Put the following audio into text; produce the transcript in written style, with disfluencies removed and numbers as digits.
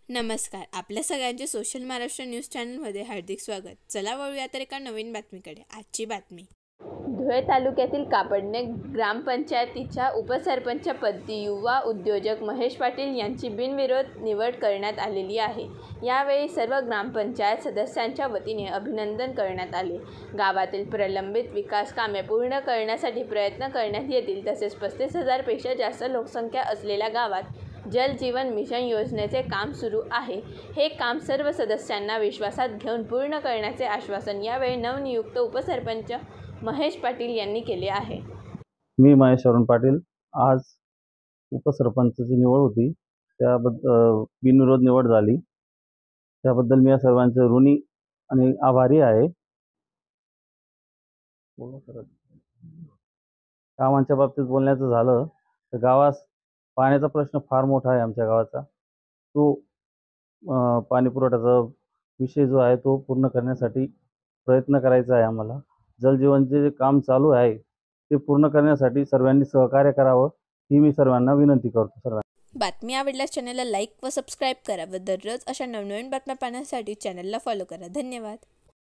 नमस्कार. आपल्या सगळ्यांचे सोशल महाराष्ट्र न्यूज चॅनलमध्ये हार्दिक स्वागत. चला वळूया तर एका नवीन बातमीकडे. आजची बातमी. धुळे तालुक्यातील कापडणे ग्रामपंचायतीच्या उपसरपंचपदी युवा उद्योजक महेश पाटील यांची बिनविरोध निवड करण्यात आलेली आहे. यावेळी सर्व ग्रामपंचायत सदस्यांच्या वतीने अभिनंदन करण्यात आले. गावातील प्रलंबित विकास कामे पूर्ण करण्यासाठी प्रयत्न करण्यात येतील. तसेच 35,000 पेक्षा जास्त लोकसंख्या असलेल्या गावात जल जीवन मिशन योजनेचे काम सुरू आहे. हे काम सर्व सदस्यांना विश्वासात घेऊन पूर्ण करण्याचे आश्वासन यावेळी नवनियुक्त उपसरपंच महेश पाटील यांनी केले आहे. मी महेश अरुण पाटील. आज उपसरपंचची निवड होती, त्याबद्दल बिनविरोध निवड झाली. त्याबद्दल मी या सर्वांचे ऋणी आणि आभारी आहे. कामांच्या बाबतीत बोलण्याचं झालं तर गावात पाण्याचा प्रश्न फार मोठा आहे. आमच्या गावाचा तो पाणी पुरवठ्याचा विषय जो आहे तो पूर्ण करण्यासाठी प्रयत्न करायचा आहे आम्हाला. जलजीवनचे जे काम चालू आहे ते पूर्ण करण्यासाठी सर्वांनी सहकार्य करावं ही मी सर्वांना विनंती करतो. बातमी आवडल्यास चॅनलला लाईक व सबस्क्राईब करा व दररोज अशा नवनवीन बातम्या पाहण्यासाठी चॅनलला फॉलो करा. धन्यवाद.